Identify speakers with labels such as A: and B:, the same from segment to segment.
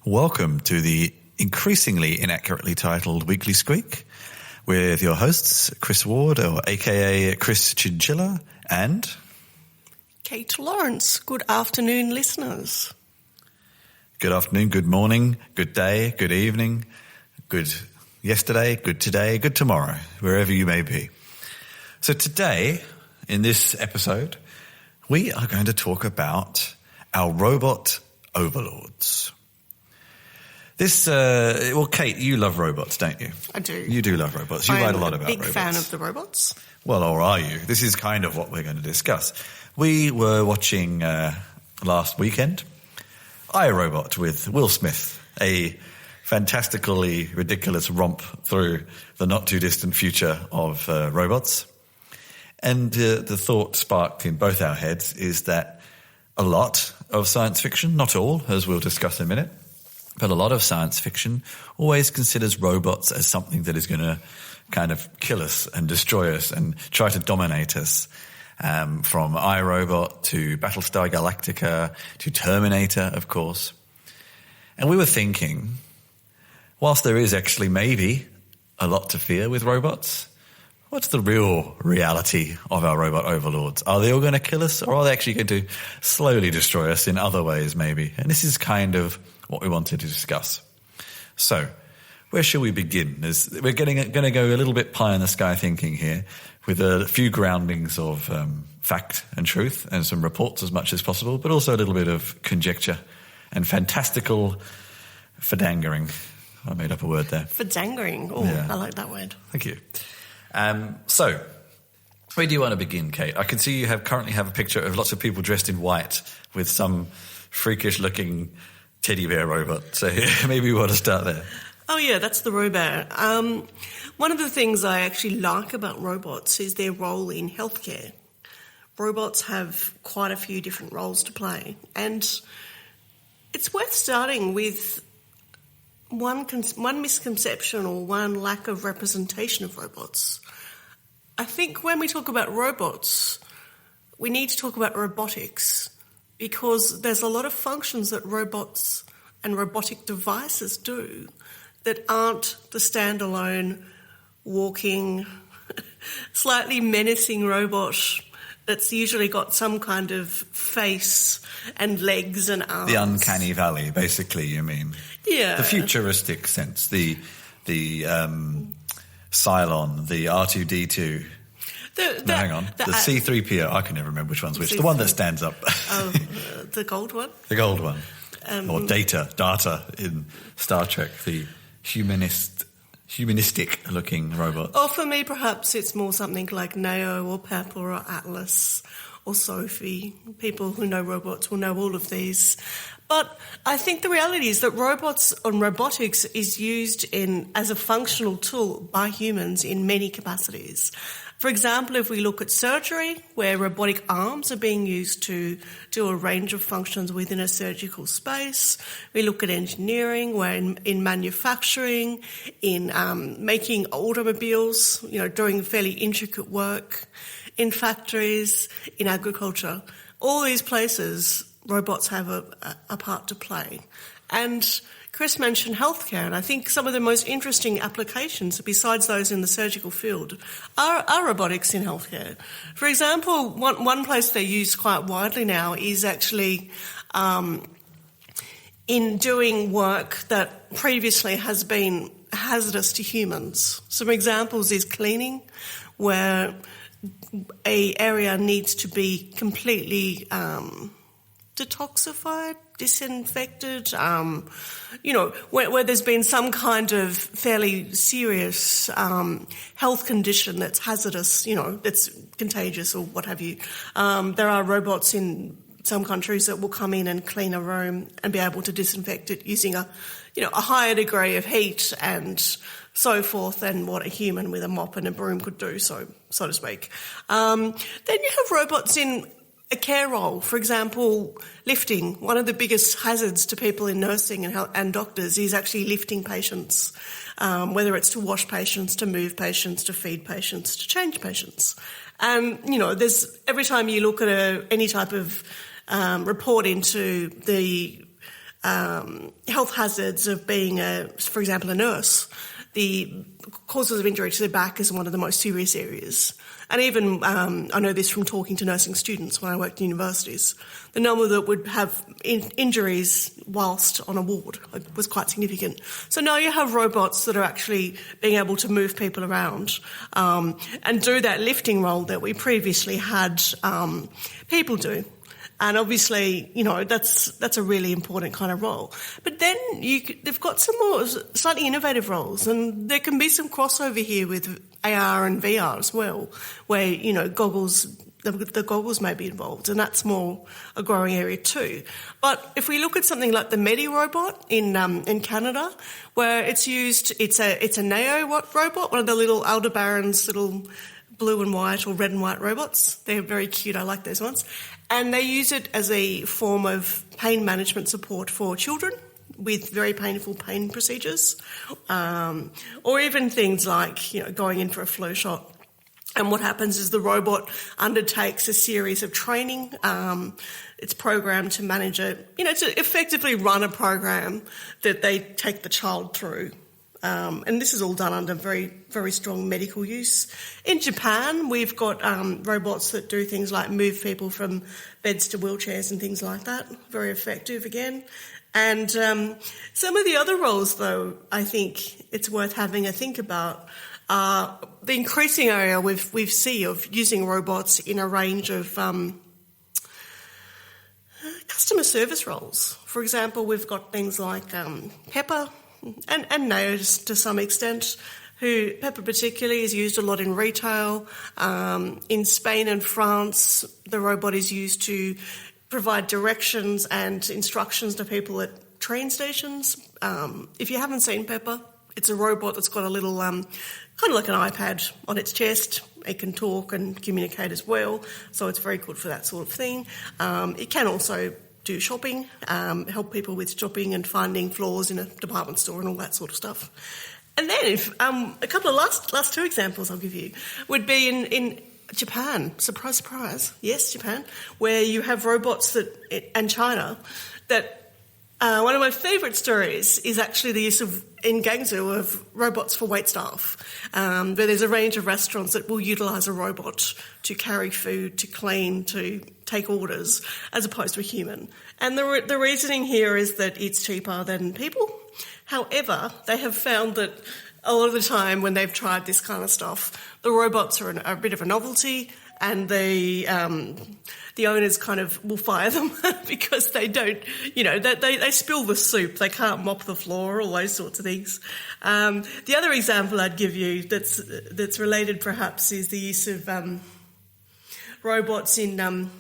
A: Welcome to the increasingly inaccurately titled Weekly Squeak with your hosts, Chris Ward, or aka Chris Chinchilla, and
B: Kate Lawrence. Good afternoon, listeners.
A: Good afternoon, good morning, good day, good evening, good yesterday, good today, good tomorrow, wherever you may be. So today, in this episode, we are going to talk about our robot overlords. This, Kate, you love robots, don't you?
B: I do.
A: You do love robots. You write a lot about robots.
B: I'm a big fan of the robots.
A: Well, or are you? This is kind of what we're going to discuss. We were watching last weekend iRobot with Will Smith, a fantastically ridiculous romp through the not-too-distant future of robots. And the thought sparked in both our heads is that a lot of science fiction, not all, as we'll discuss in a minute, but a lot of science fiction always considers robots as something that is going to kind of kill us and destroy us and try to dominate us. From iRobot to Battlestar Galactica to Terminator, of course. And we were thinking, whilst there is actually maybe a lot to fear with robots, what's the real reality of our robot overlords? Are they all going to kill us, or are they actually going to slowly destroy us in other ways maybe? And this is kind of what we wanted to discuss. So, where shall we begin? We're going to go a little bit pie in the sky thinking here, with a few groundings of fact and truth and some reports as much as possible, but also a little bit of conjecture and fantastical fadangering. I made up a word there.
B: Fadangering. Oh, yeah. I like that word.
A: Thank you. So, where do you want to begin, Kate? I can see you currently have a picture of lots of people dressed in white with some freakish-looking teddy bear robot. So maybe we want to start there.
B: Oh, yeah, that's the Robear. One of the things I actually like about robots is their role in healthcare. Robots have quite a few different roles to play. And it's worth starting with one misconception or one lack of representation of robots. I think when we talk about robots, we need to talk about robotics, because there's a lot of functions that robots and robotic devices do that aren't the standalone, walking, slightly menacing robot that's usually got some kind of face and legs and arms.
A: The uncanny valley, basically, you mean?
B: Yeah.
A: The futuristic sense, the Cylon, the R2-D2. Hang on. The C-3PO, I can never remember which one's which. The one that stands up.
B: Oh, the gold one?
A: The gold one. Or Data in Star Trek, the humanistic-looking robot.
B: Or for me, perhaps it's more something like Neo or Pep or Atlas or Sophie. People who know robots will know all of these. But I think the reality is that robots and robotics is used as a functional tool by humans in many capacities. For example, if we look at surgery, where robotic arms are being used to do a range of functions within a surgical space. We look at engineering, where in manufacturing, in making automobiles, doing fairly intricate work, in factories, in agriculture. All these places, robots have a part to play. And Chris mentioned healthcare, and I think some of the most interesting applications, besides those in the surgical field, are robotics in healthcare. For example, one place they're used quite widely now is actually in doing work that previously has been hazardous to humans. Some examples is cleaning, where an area needs to be completely detoxified, disinfected, where there's been some kind of fairly serious health condition that's hazardous, that's contagious or what have you. There are robots in some countries that will come in and clean a room and be able to disinfect it using a higher degree of heat and so forth than what a human with a mop and a broom could do, so to speak. Then you have robots in a care role. For example, lifting. One of the biggest hazards to people in nursing and doctors is actually lifting patients, whether it's to wash patients, to move patients, to feed patients, to change patients. And, there's every time you look at any type of report into the health hazards of being, for example, a nurse. The causes of injury to the back is one of the most serious areas. And even, I know this from talking to nursing students when I worked in universities, the number that would have injuries whilst on a ward was quite significant. So now you have robots that are actually being able to move people around and do that lifting role that we previously had people do. And obviously, that's a really important kind of role. But then they've got some more slightly innovative roles, and there can be some crossover here with AR and VR as well, where, goggles, the goggles may be involved, and that's more a growing area too. But if we look at something like the Medi robot in Canada, where it's used, it's a Neo robot, one of the little Aldebaran's little blue and white or red and white robots. They're very cute. I like those ones. And they use it as a form of pain management support for children with very painful pain procedures, or even things like, going in for a flu shot. And what happens is the robot undertakes a series of training. It's programmed to manage to effectively run a program that they take the child through. And this is all done under very, very strong medical use. In Japan, we've got robots that do things like move people from beds to wheelchairs and things like that. Very effective again. And some of the other roles, though, I think it's worth having a think about. The increasing area we see of using robots in a range of customer service roles. For example, we've got things like Pepper, and Neo to some extent, who Pepper particularly is used a lot in retail. In Spain and France, the robot is used to provide directions and instructions to people at train stations. If you haven't seen Pepper, it's a robot that's got a little, kind of like an iPad on its chest. It can talk and communicate as well, so it's very good for that sort of thing. It can also do shopping, help people with shopping and finding flaws in a department store and all that sort of stuff. And then if, a couple of last two examples I'll give you would be in Japan. Surprise, surprise. Yes, Japan, where you have robots and China that one of my favourite stories is actually the use in Guangzhou of robots for waitstaff, where there's a range of restaurants that will utilise a robot to carry food, to clean, to take orders, as opposed to a human. And the reasoning here is that it's cheaper than people. However, they have found that a lot of the time when they've tried this kind of stuff, the robots are a bit of a novelty, and the owners kind of will fire them because they don't, they spill the soup, they can't mop the floor, all those sorts of things. The other example I'd give you that's related perhaps is the use of robots in, and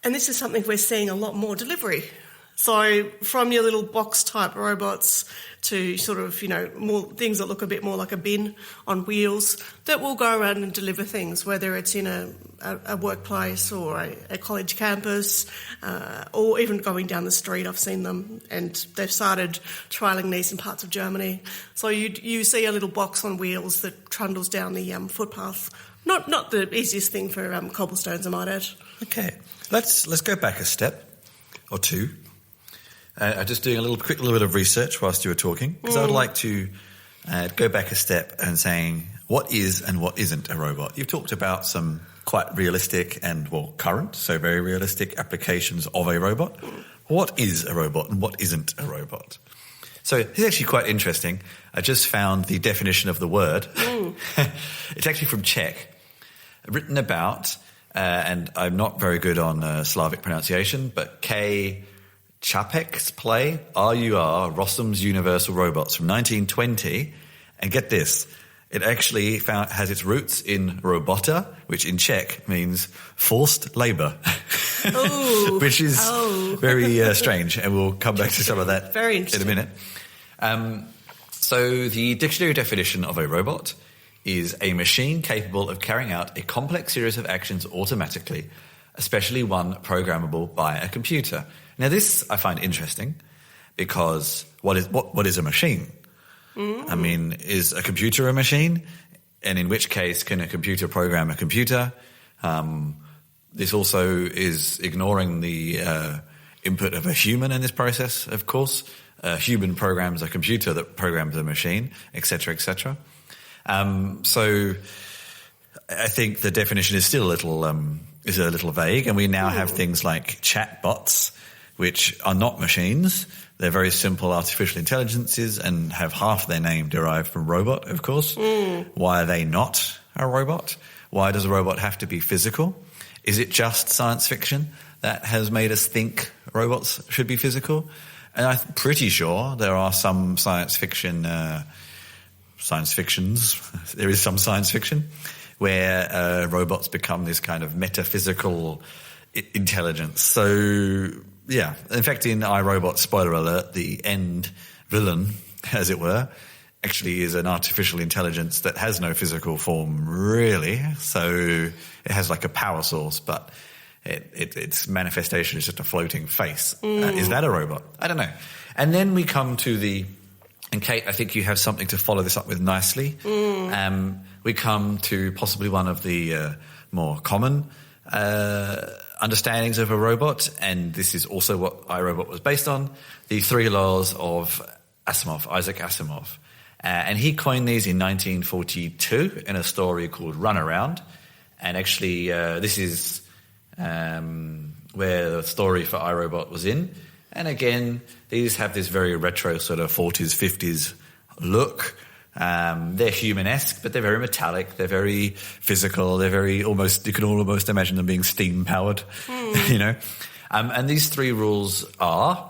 B: this is something we're seeing a lot more, delivery. So from your little box type robots to sort of, more things that look a bit more like a bin on wheels that will go around and deliver things, whether it's in a workplace or a college campus, or even going down the street. I've seen them, and they've started trialling these in parts of Germany. So you see a little box on wheels that trundles down the footpath. Not the easiest thing for cobblestones, I might add.
A: Okay, let's go back a step or two. I'm just doing a quick little bit of research whilst you were talking, because I would like to go back a step and saying what is and what isn't a robot. You've talked about some quite realistic and, current, so very realistic applications of a robot. What is a robot and what isn't a robot? So it's actually quite interesting. I just found the definition of the word. It's actually from Czech, written about, and I'm not very good on Slavic pronunciation, but K. Čapek's play, RUR, Rossum's Universal Robots from 1920. And get this, it actually has its roots in robota, which in Czech means forced labour, which is very strange. And we'll come back to some of that
B: very
A: in a minute. So the dictionary definition of a robot is a machine capable of carrying out a complex series of actions automatically, especially one programmable by a computer. Now, this I find interesting because what is a machine? I mean, is a computer a machine? And in which case, can a computer program a computer? This also is ignoring the input of a human in this process, of course. A human programs a computer that programs a machine, etc., etc. So I think the definition is still a little vague, and we now have things like chatbots, which are not machines. They're very simple artificial intelligences and have half their name derived from robot, of course. Why are they not a robot? Why does a robot have to be physical? Is it just science fiction that has made us think robots should be physical? And I'm pretty sure there are some science fictions, there is some science fiction where robots become this kind of metaphysical intelligence. So, yeah. In fact, in iRobot, spoiler alert, the end villain, as it were, actually is an artificial intelligence that has no physical form, really. So it has like a power source, but its manifestation is just a floating face. Is that a robot? I don't know. And then we come to and Kate, I think you have something to follow this up with nicely. We come to possibly one of the more common understandings of a robot, and this is also what iRobot was based on, the 3 laws of Isaac Asimov. And he coined these in 1942 in a story called Runaround. And actually, this is where the story for iRobot was in. And again, these have this very retro sort of 40s, 50s look. They're human-esque, but they're very metallic. They're very physical. They're very you can almost imagine them being steam-powered, you know. And these 3 rules are,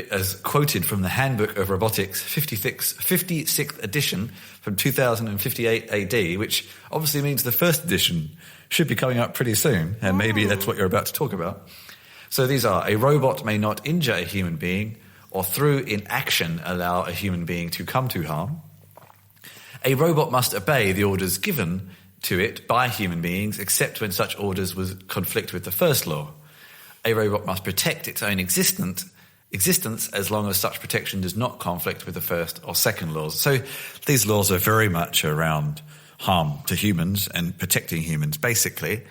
A: as quoted from the Handbook of Robotics, 56th edition from 2058 AD, which obviously means the first edition should be coming up pretty soon, and maybe that's what you're about to talk about. So these are: a robot may not injure a human being or through inaction allow a human being to come to harm. A robot must obey the orders given to it by human beings, except when such orders conflict with the first law. A robot must protect its own existence as long as such protection does not conflict with the first or second laws. So these laws are very much around harm to humans and protecting humans, basically.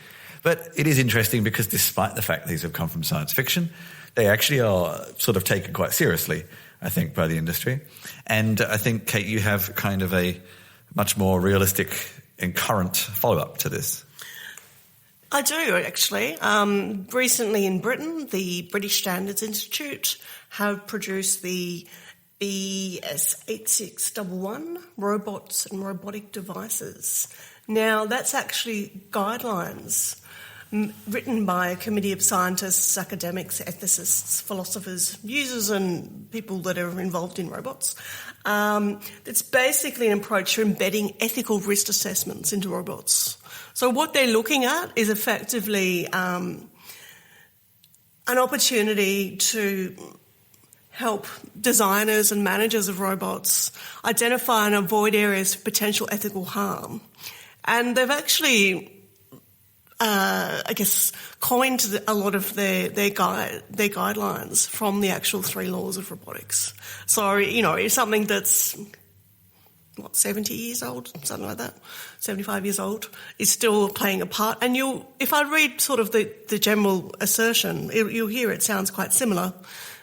A: But it is interesting because despite the fact these have come from science fiction, they actually are sort of taken quite seriously, I think, by the industry. And I think, Kate, you have kind of a much more realistic and current follow-up to this.
B: I do, actually. Recently in Britain, the British Standards Institute have produced the BS 8611, Robots and Robotic Devices. Now, that's actually guidelines written by a committee of scientists, academics, ethicists, philosophers, users and people that are involved in robots. It's basically an approach to embedding ethical risk assessments into robots. So what they're looking at is effectively an opportunity to help designers and managers of robots identify and avoid areas of potential ethical harm. And they've actually, coined a lot of their guidelines from the actual 3 laws of robotics. So, it's something that's 70 years old, something like that, 75 years old, is still playing a part. And if I read sort of the general assertion, you'll hear it sounds quite similar,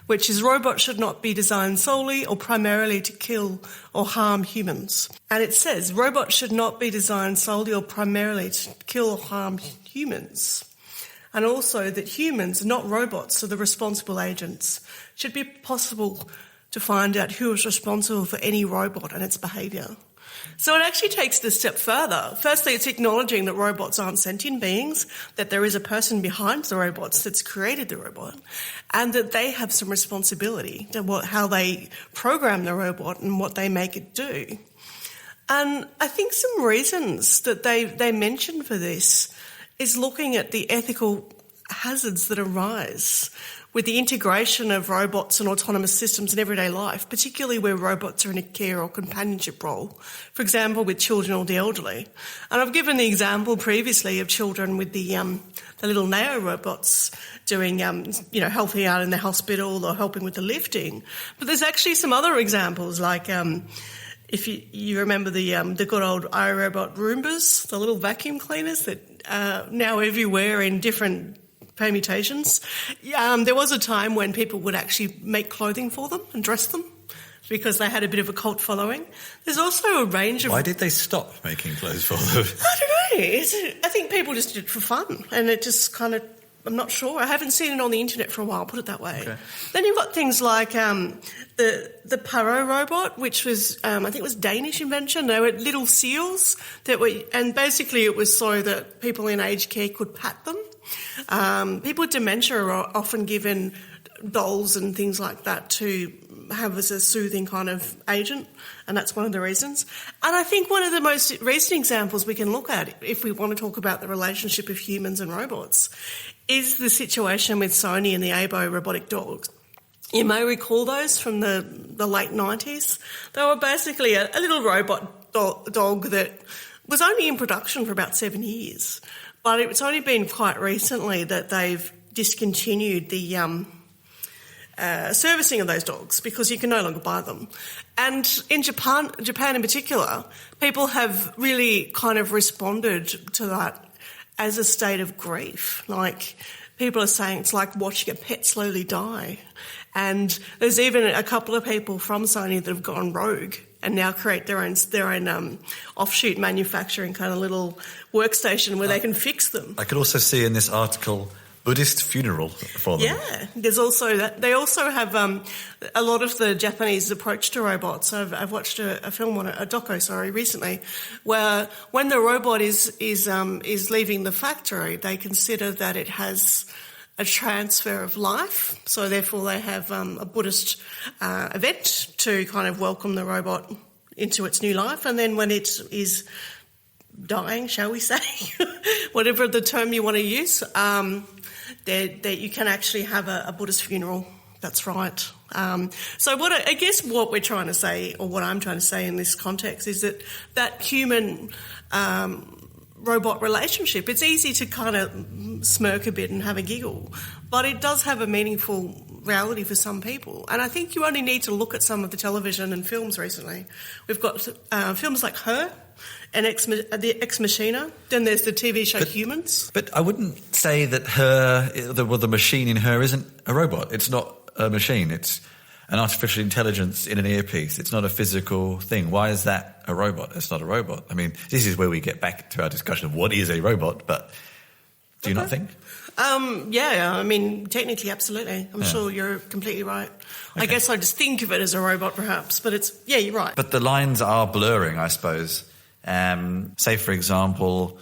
B: which is robots should not be designed solely or primarily to kill or harm humans. And it says robots should not be designed solely or primarily to kill or harm humans. And also that humans, not robots, are the responsible agents. It should be possible to find out who is responsible for any robot and its behaviour. So it actually takes it a step further. Firstly, it's acknowledging that robots aren't sentient beings, that there is a person behind the robots that's created the robot, and that they have some responsibility to how they program the robot and what they make it do. And I think some reasons that they mention for this is looking at the ethical hazards that arise with the integration of robots and autonomous systems in everyday life, particularly where robots are in a care or companionship role, for example, with children or the elderly. And I've given the example previously of children with the little Neo robots doing, helping out in the hospital or helping with the lifting. But there's actually some other examples, like if you remember the good old iRobot Roombas, the little vacuum cleaners that are now everywhere in different permutations. There was a time when people would actually make clothing for them and dress them because they had a bit of a cult following. There's also a range of...
A: Why did they stop making clothes for them?
B: I don't know. I think people just did it for fun, and it just kind of... I'm not sure. I haven't seen it on the internet for a while, put it that way.
A: Okay.
B: Then you've got things like the Paro robot, which was, I think it was Danish invention. They were little seals that were... And basically it was so that people in aged care could pat them. People with dementia are often given dolls and things like that to have as a soothing kind of agent, and that's one of the reasons. And I think one of the most recent examples we can look at, if we want to talk about the relationship of humans and robots, is the situation with Sony and the Abo robotic dogs. You may recall those from the late 90s. They were basically a little robot dog that was only in production for about 7 years, but it's only been quite recently that they've discontinued the servicing of those dogs because you can no longer buy them. And in Japan in particular, people have really kind of responded to that as a state of grief. Like, people are saying it's like watching a pet slowly die. And there's even a couple of people from Sony that have gone rogue and now create their own offshoot manufacturing kind of little workstation where they can fix them.
A: I could also see in this article Buddhist funeral for them.
B: Yeah, there's also that. They also have a lot of the Japanese approach to robots. I've watched a film on a doco, recently, where when the robot is leaving the factory, they consider that it has a transfer of life. So therefore, they have a Buddhist event to kind of welcome the robot into its new life, and then when it is dying, shall we say, whatever the term you want to use. That you can actually have a Buddhist funeral. That's right. So what we're trying to say, or what I'm trying to say in this context, is that human robot relationship, it's easy to kind of smirk a bit and have a giggle, but it does have a meaningful reality for some people. And I think you only need to look at some of the television and films recently. We've got films like Her, and the Ex Machina. Then there's the TV show Humans.
A: But I wouldn't say that the machine in Her isn't a robot. It's not a machine. It's an artificial intelligence in an earpiece. It's not a physical thing. Why is that a robot? It's not a robot. I mean, this is where we get back to our discussion of what is a robot, but do you not think?
B: Yeah, I mean, technically, absolutely. I'm sure you're completely right. Okay. I guess I just think of it as a robot, perhaps, but you're right.
A: But the lines are blurring, I suppose. Say, for example,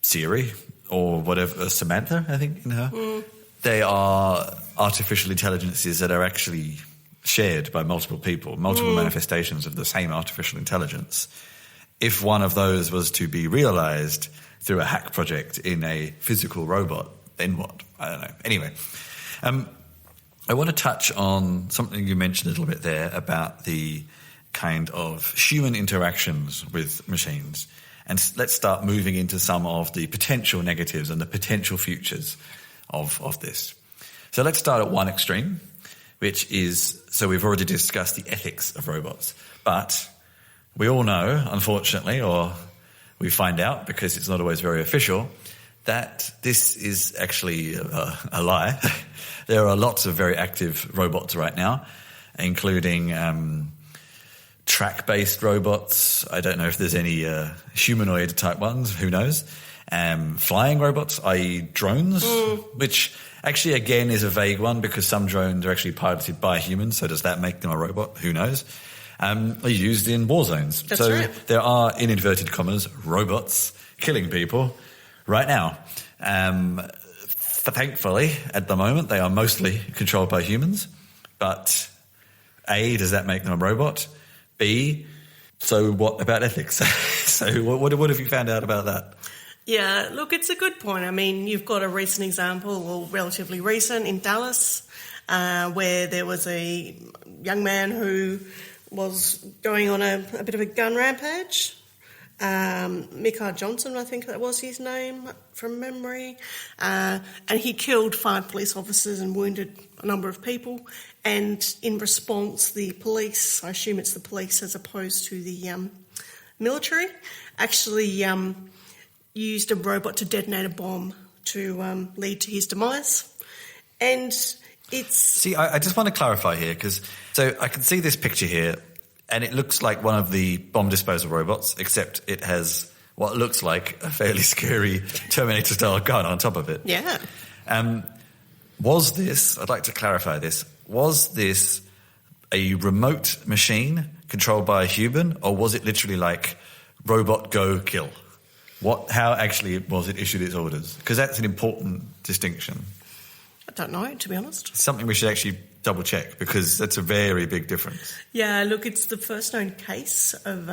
A: Siri or whatever, Samantha, I think, in Her. They are artificial intelligences that are actually shared by multiple people, multiple manifestations of the same artificial intelligence. If one of those was to be realised through a hack project in a physical robot, then what? I don't know. Anyway, I want to touch on something you mentioned a little bit there about the kind of human interactions with machines. And let's start moving into some of the potential negatives and the potential futures of this. So let's start at one extreme, which is, so we've already discussed the ethics of robots, but we all know, unfortunately, or we find out because it's not always very official, that this is actually a lie. There are lots of very active robots right now, including track-based robots. I don't know if there's any humanoid type ones, who knows. Flying robots, i.e. drones, which actually again is a vague one because some drones are actually piloted by humans, so does that make them a robot? Who knows? Are used in war zones.
B: That's
A: so
B: right.
A: There are, in inverted commas, robots killing people right now. Thankfully, at the moment, they are mostly controlled by humans, but A, does that make them a robot? B, so what about ethics? So what have you found out about that?
B: Yeah, look, it's a good point. I mean, you've got a recent example, or relatively recent, in Dallas, where there was a young man who was going on a bit of a gun rampage. Micah Johnson, I think that was his name from memory. And he killed 5 police officers and wounded a number of people. And in response, the police, I assume it's the police as opposed to the military, actually used a robot to detonate a bomb to lead to his demise. And it's...
A: See, I just want to clarify here, because so I can see this picture here, and it looks like one of the bomb disposal robots, except it has what looks like a fairly scary Terminator-style gun on top of it.
B: Yeah.
A: Was this, I'd like to clarify this, was this a remote machine controlled by a human, or was it literally like robot go kill? How actually was it issued its orders? Because that's an important distinction.
B: I don't know, to be honest.
A: It's something we should actually double check, because that's a very big difference.
B: Yeah, look, it's the first known case of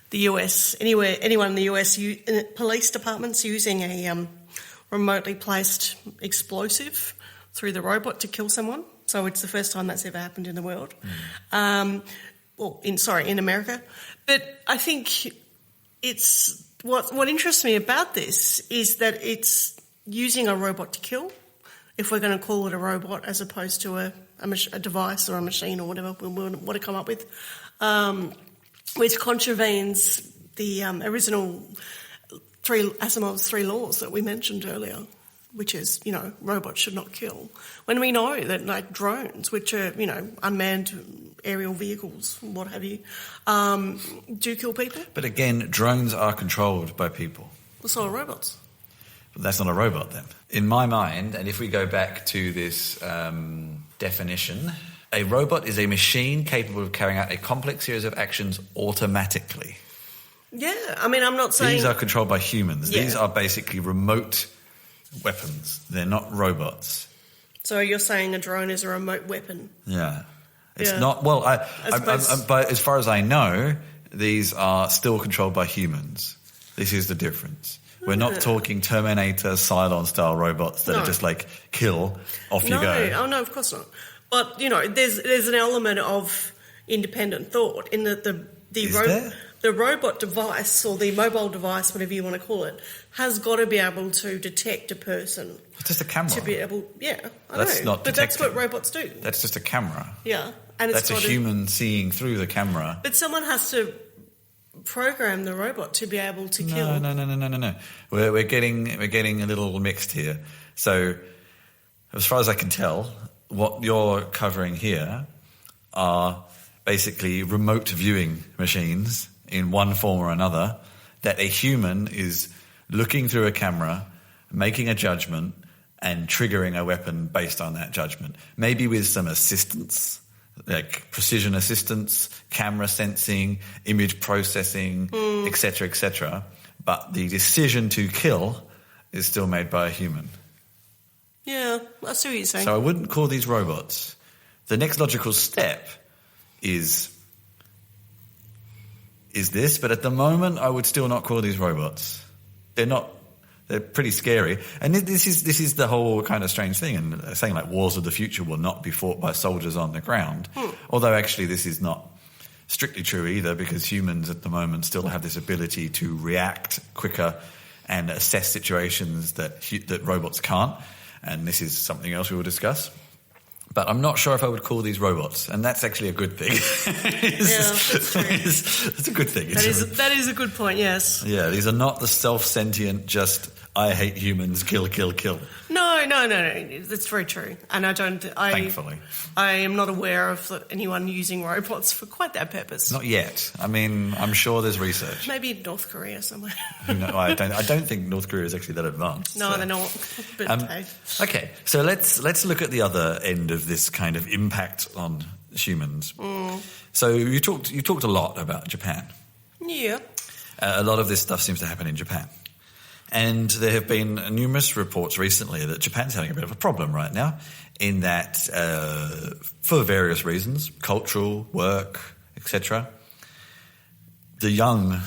B: the US, anyone in the US, police departments using a remotely placed explosive through the robot to kill someone. So it's the first time that's ever happened in the world. In America. But I think it's what interests me about this is that it's using a robot to kill, if we're going to call it a robot as opposed to a device or a machine or whatever we want to come up with, which contravenes the original Asimov's 3 laws that we mentioned earlier, which is, robots should not kill. When we know that, like, drones, which are, unmanned aerial vehicles, what have you, do kill people.
A: But again, drones are controlled by people.
B: Well, so are robots.
A: But that's not a robot then. In my mind, and if we go back to this definition, a robot is a machine capable of carrying out a complex series of actions automatically.
B: Yeah, I mean, I'm not saying...
A: These are controlled by humans.
B: Yeah.
A: These are basically remote weapons. They're not robots.
B: So you're saying a drone is a remote weapon?
A: Yeah. It's
B: Yeah.
A: not... Well, but as far as I know, these are still controlled by humans. This is the difference. We're not talking Terminator, Cylon-style robots that are just like, kill, off you go.
B: Oh, no, of course not. But, there's an element of independent thought in that the robot device, or the mobile device, whatever you want to call it, has got to be able to detect a person.
A: It's just a camera.
B: To be able, yeah,
A: That's
B: know.
A: not
B: but that's
A: detecting.
B: what robots do.
A: That's just a camera.
B: Yeah. And it's
A: That's a human seeing through the camera.
B: But someone has to program the robot to be able to kill.
A: No. We're getting a little mixed here. So, as far as I can tell, what you're covering here are basically remote viewing machines in one form or another that a human is looking through a camera, making a judgment, and triggering a weapon based on that judgment. Maybe with some assistance, like precision assistance, camera sensing, image processing, etc., etc. But the decision to kill is still made by a human.
B: Yeah, I see what you're saying.
A: So I wouldn't call these robots. The next logical step is this, but at the moment I would still not call these robots. They're pretty scary. And this is the whole kind of strange thing, and saying like wars of the future will not be fought by soldiers on the ground. Although actually this is not strictly true either, because humans at the moment still have this ability to react quicker and assess situations that robots can't. And this is something else we will discuss. But I'm not sure if I would call these robots, and that's actually a good thing.
B: That's true.
A: It's a good thing.
B: That is a good point, yes.
A: Yeah, these are not the self-sentient, just, I hate humans, kill, kill, kill.
B: No. That's very true. And
A: Thankfully.
B: I am not aware of anyone using robots for quite that purpose.
A: Not yet. I mean, I'm sure there's research.
B: Maybe in North Korea somewhere.
A: No, I don't think North Korea is actually that advanced.
B: No,
A: so.
B: they're not. But hey.
A: Okay, so let's look at the other end of this kind of impact on humans. So you talked a lot about Japan.
B: Yeah.
A: A lot of this stuff seems to happen in Japan. And there have been numerous reports recently that Japan's having a bit of a problem right now, in that, for various reasons, cultural, work, etc., the young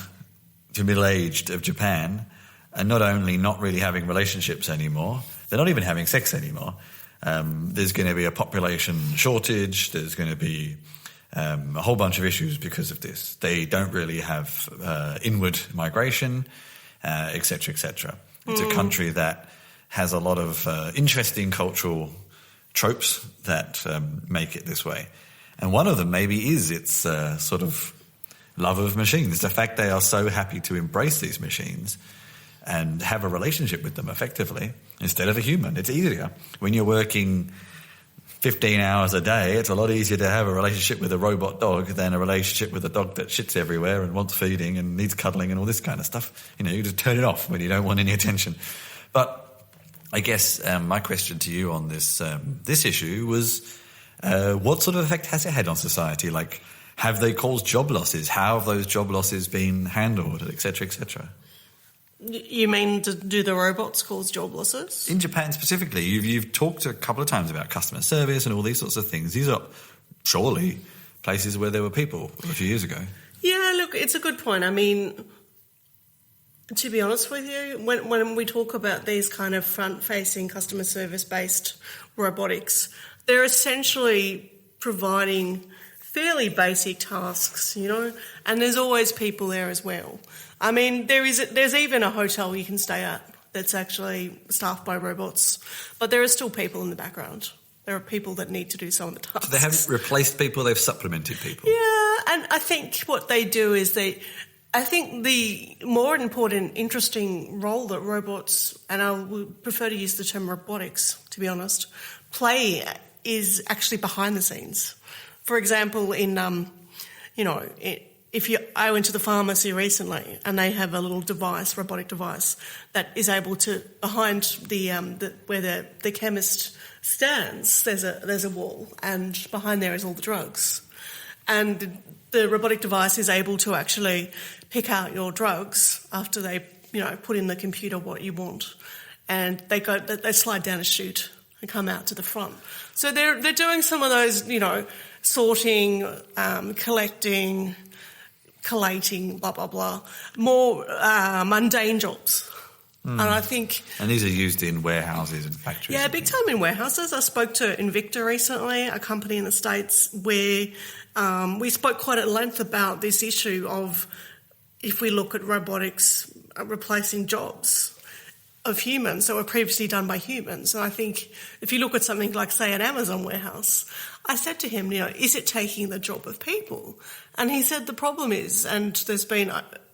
A: to middle-aged of Japan are not only not really having relationships anymore, they're not even having sex anymore. There's going to be a population shortage, there's going to be a whole bunch of issues because of this. They don't really have inward migration, etc., etc. It's a country that has a lot of interesting cultural tropes that make it this way. And one of them maybe is its sort of love of machines. The fact they are so happy to embrace these machines and have a relationship with them effectively instead of a human. It's easier. When you're working 15 hours a day, it's a lot easier to have a relationship with a robot dog than a relationship with a dog that shits everywhere and wants feeding and needs cuddling and all this kind of stuff. You just turn it off when you don't want any attention. But I guess my question to you on this issue was, what sort of effect has it had on society? Like, have they caused job losses? How have those job losses been handled, et cetera, et cetera?
B: You mean, do the robots cause job losses?
A: In Japan specifically, you've talked a couple of times about customer service and all these sorts of things. These are surely places where there were people a few years ago.
B: Yeah, look, it's a good point. I mean, to be honest with you, when we talk about these kind of front-facing customer service-based robotics, they're essentially providing fairly basic tasks, and there's always people there as well. I mean, there's even a hotel you can stay at that's actually staffed by robots, but there are still people in the background. There are people that need to do some of the tasks.
A: So they haven't replaced people, they've supplemented people.
B: Yeah, and I think what they do is I think the more important, interesting role that robots, and I would prefer to use the term robotics, to be honest, play is actually behind the scenes. For example, I went to the pharmacy recently, and they have a little device, robotic device, that is able to, behind where the chemist stands, there's a wall, and behind there is all the drugs, and the robotic device is able to actually pick out your drugs after they, put in the computer what you want, and they slide down a chute and come out to the front. So they're doing some of those, sorting, collecting, collating, blah, blah, blah, more mundane jobs. And I think...
A: And these are used in warehouses and factories.
B: Yeah, big time in warehouses. I spoke to Invicta recently, a company in the States, where we spoke quite at length about this issue of if we look at robotics replacing jobs of humans that were previously done by humans. And I think if you look at something like, say, an Amazon warehouse, I said to him, is it taking the job of people? And he said the problem is, and there's been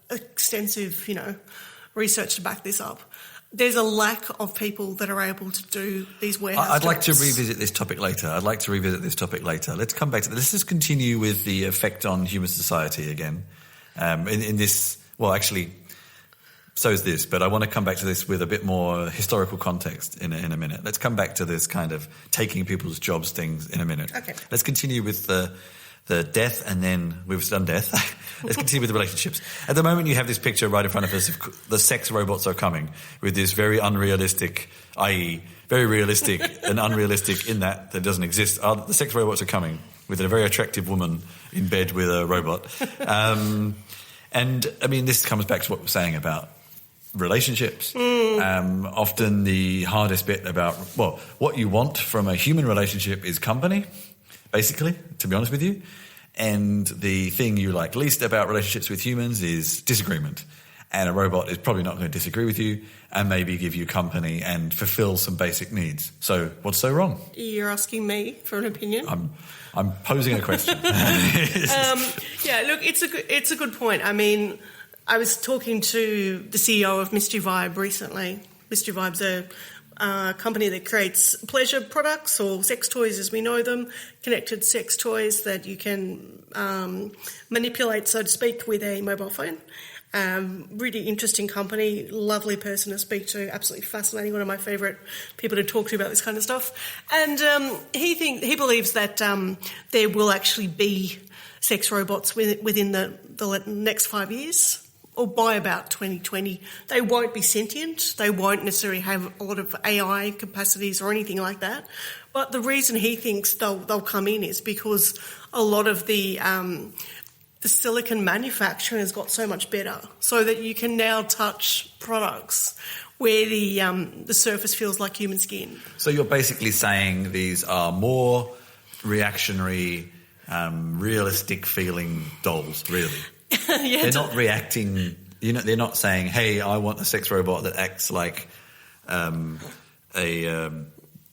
B: extensive, research to back this up, there's a lack of people that are able to do these warehouse
A: I'd like
B: jobs.
A: to revisit this topic later. Let's come back to this. Let's just continue with the effect on human society again. In this, well, actually, so is this, but I want to come back to this with a bit more historical context in a minute. Let's come back to this kind of taking people's jobs things in a minute.
B: Okay.
A: Let's continue with the death, and then we've done death. Let's continue with the relationships. At the moment, you have this picture right in front of us of the sex robots are coming with this very unrealistic, i.e. very realistic and unrealistic in that doesn't exist. The sex robots are coming with a very attractive woman in bed with a robot. And, I mean, this comes back to what we're saying about relationships. Often the hardest bit about, what you want from a human relationship is company, basically, to be honest with you. And the thing you like least about relationships with humans is disagreement. And a robot is probably not going to disagree with you and maybe give you company and fulfill some basic needs. So what's so wrong?
B: You're asking me for an opinion?
A: I'm posing a question.
B: Yeah, look, it's a good point. I mean, I was talking to the CEO of Mystery Vibe recently. Mystery Vibe's a company that creates pleasure products, or sex toys as we know them, connected sex toys that you can manipulate, so to speak, with a mobile phone. Really interesting company, lovely person to speak to, absolutely fascinating, one of my favourite people to talk to about this kind of stuff. And he believes that there will actually be sex robots within the next 5 years, or by about 2020. They won't be sentient. They won't necessarily have a lot of AI capacities or anything like that. But the reason he thinks they'll come in is because a lot of the silicon manufacturing has got so much better, so that you can now touch products where the surface feels like human skin. So
A: you're basically saying these are more reactionary, realistic feeling dolls, really.
B: Yeah,
A: they're not reacting. They're not saying, "Hey, I want a sex robot that acts like a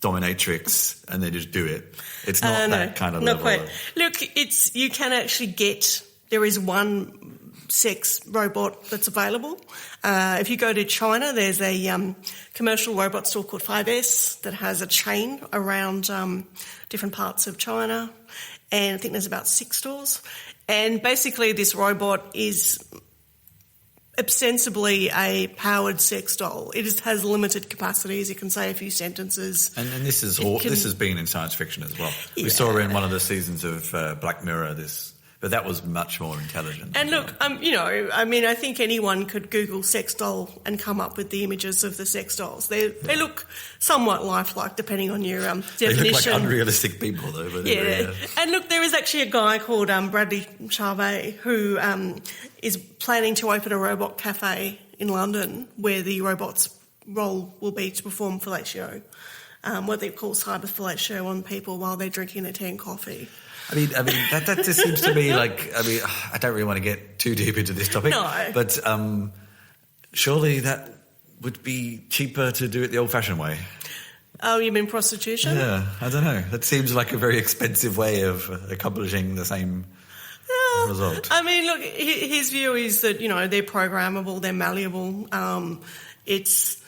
A: dominatrix," and they just do it. It's not that kind of level.
B: Not quite. Look, you can actually get. There is one sex robot that's available. If you go to China, there's a commercial robot store called 5S that has a chain around different parts of China, and I think there's about 6 stores. And basically this robot is ostensibly a powered sex doll. It just has limited capacities. It can say a few sentences.
A: And this has been in science fiction as well. Yeah. We saw in one of the seasons of Black Mirror but that was much more intelligent.
B: And look, I think anyone could Google sex doll and come up with the images of the sex dolls. They look somewhat lifelike, depending on your definition.
A: They look like unrealistic people, though. But
B: yeah. And look, there is actually a guy called Bradley Charvet who is planning to open a robot cafe in London where the robot's role will be to perform fellatio, what they call cyber fellatio on people while they're drinking their tea and coffee.
A: I mean, that just seems to me like, I don't really want to get too deep into this topic.
B: No.
A: But surely that would be cheaper to do it the old-fashioned way.
B: Oh, you mean prostitution?
A: Yeah, I don't know. That seems like a very expensive way of accomplishing the same result.
B: I mean, look, his view is that, they're programmable, they're malleable. It's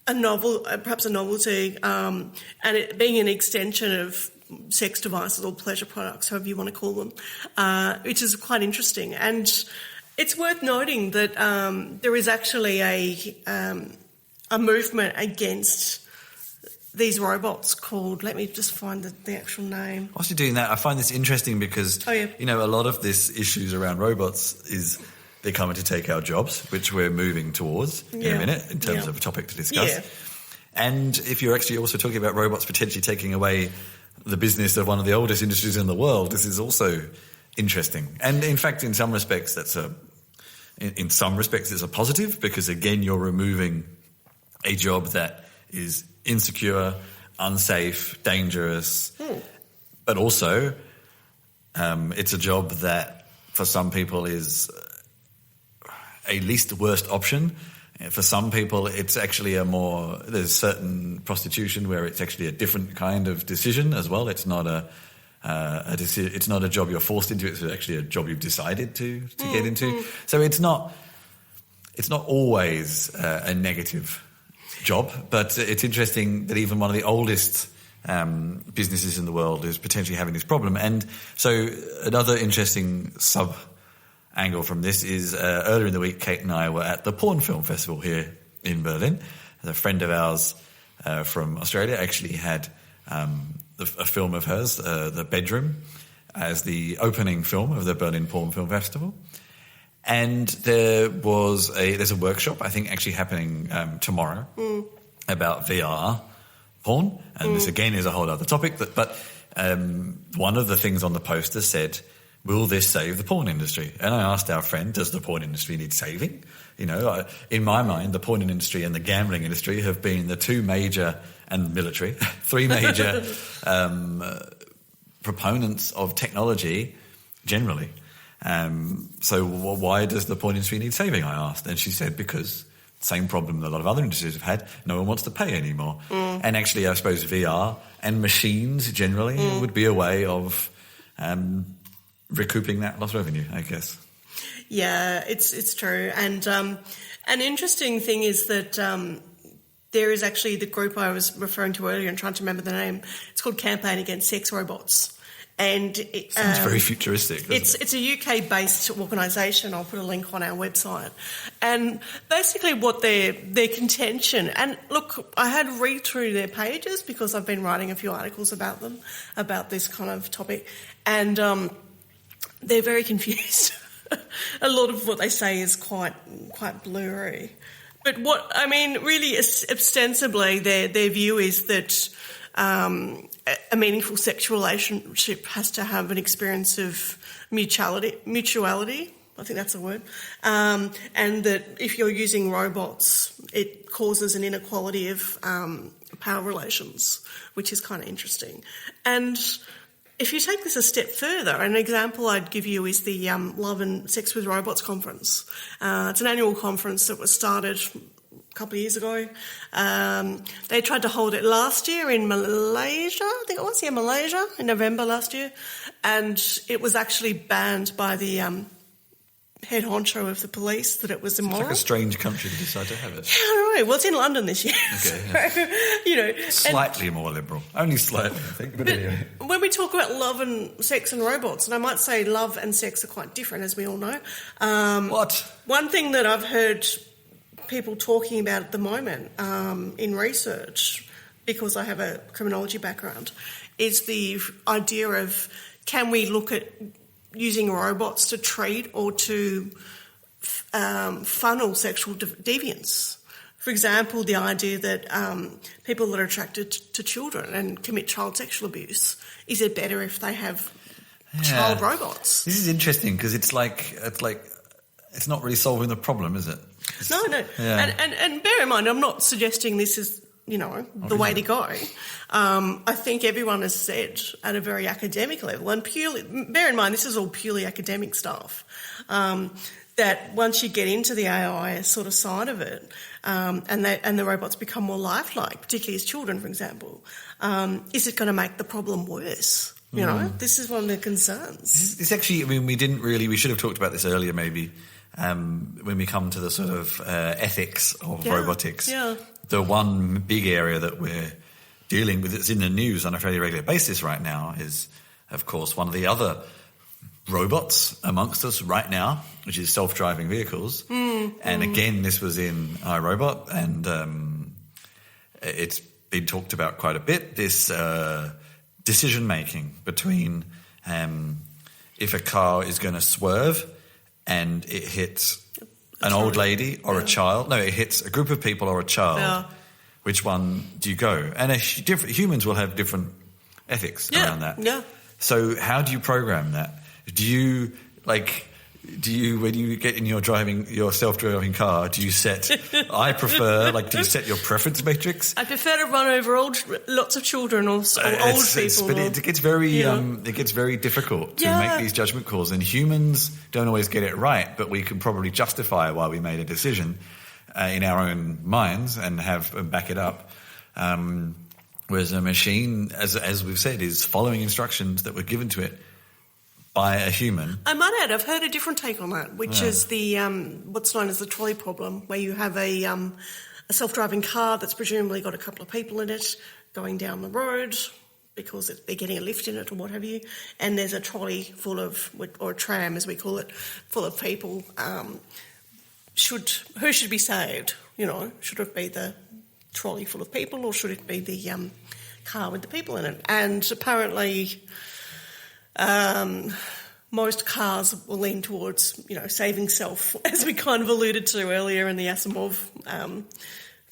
B: perhaps a novelty, and it being an extension of sex devices or pleasure products, however you want to call them, which is quite interesting. And it's worth noting that there is actually a movement against these robots called, let me just find the actual name.
A: Whilst you're doing that, I find this interesting because, a lot of this issues around robots is they're coming to take our jobs, which we're moving towards in a minute in terms of a topic to discuss.
B: Yeah.
A: And if you're actually also talking about robots potentially taking away the business of one of the oldest industries in the world, this is also interesting. And in fact, in some respects, it's a positive because, again, you're removing a job that is insecure, unsafe, dangerous, but also it's a job that for some people is a least worst option. For some people, it's actually there's certain prostitution where it's actually a different kind of decision as well. It's not it's not a job you're forced into. It's actually a job you've decided to get into. So it's not always a negative job, but it's interesting that even one of the oldest businesses in the world is potentially having this problem. And so another interesting angle from this is earlier in the week, Kate and I were at the Porn Film Festival here in Berlin. A friend of ours from Australia actually had a film of hers, The Bedroom, as the opening film of the Berlin Porn Film Festival. And there's a workshop, I think, actually happening tomorrow about VR porn. And this, again, is a whole other topic. But one of the things on the poster said, will this save the porn industry? And I asked our friend, does the porn industry need saving? In my mind, the porn industry and the gambling industry have been the two major, and military, three major proponents of technology generally. So why does the porn industry need saving, I asked. And she said, because same problem that a lot of other industries have had, no one wants to pay anymore. And actually, I suppose VR and machines generally would be a way of recouping that lost revenue, I guess.
B: Yeah, it's true. And an interesting thing is that there is actually the group I was referring to earlier and trying to remember the name. It's called Campaign Against Sex Robots. And it
A: sounds very futuristic.
B: It's a UK-based organisation. I'll put a link on our website. And basically, what their contention, and look, I had read through their pages because I've been writing a few articles about them, about this kind of topic, and they're very confused. A lot of what they say is quite blurry. But really, ostensibly, their view is that a meaningful sexual relationship has to have an experience of mutuality. I think that's a word. And that if you're using robots, it causes an inequality of power relations, which is kind of interesting. And if you take this a step further, an example I'd give you is the Love and Sex with Robots conference. It's an annual conference that was started a couple of years ago. They tried to hold it last year in Malaysia, I think it was, Malaysia, in November last year. And it was actually banned by the head honcho of the police that it was immoral.
A: It's like a strange country to decide to have it.
B: Yeah, I know. Well, it's in London this year.
A: Okay,
B: So,
A: slightly more liberal. Only slightly, I think. But anyway.
B: When we talk about love and sex and robots, and I might say love and sex are quite different, as we all know.
A: What?
B: One thing that I've heard people talking about at the moment in research, because I have a criminology background, is the idea of, can we look at using robots to treat or to funnel sexual deviance? For example, the idea that people that are attracted to children and commit child sexual abuse, is it better if they have child robots?
A: This is interesting because it's not really solving the problem, is it?
B: No. Yeah. And bear in mind, I'm not suggesting this is, the way to go. I think everyone has said at a very academic level, and purely, bear in mind, this is all purely academic stuff, that once you get into the AI sort of side of it, and the robots become more lifelike, particularly as children, for example, is it going to make the problem worse? This is one of the concerns.
A: It's actually, we should have talked about this earlier maybe, when we come to the sort of ethics of robotics.
B: Yeah.
A: The one big area that we're dealing with that's in the news on a fairly regular basis right now is, of course, one of the other robots amongst us right now, which is self-driving vehicles. And again, this was in iRobot, and it's been talked about quite a bit, this decision-making between if a car is going to swerve and it hits an old lady or a child. No, it hits a group of people or a child. Yeah. Which one do you go? And humans will have different ethics around that. Yeah. So how do you program that? Do you when you get in your self-driving car, do you set, do you set your preference matrix?
B: I prefer to run over lots of children or old people.
A: But it gets very difficult to make these judgment calls, and humans don't always get it right, but we can probably justify why we made a decision in our own minds and back it up. Whereas a machine, as we've said, is following instructions that were given to it by a human.
B: I might add, I've heard a different take on that, which is the what's known as the trolley problem, where you have a self-driving car that's presumably got a couple of people in it going down the road because they're getting a lift in it or what have you, and there's a trolley full of, or a tram as we call it, full of people. Who should be saved? Should it be the trolley full of people, or should it be the car with the people in it? And apparently most cars will lean towards, saving self, as we kind of alluded to earlier in the Asimov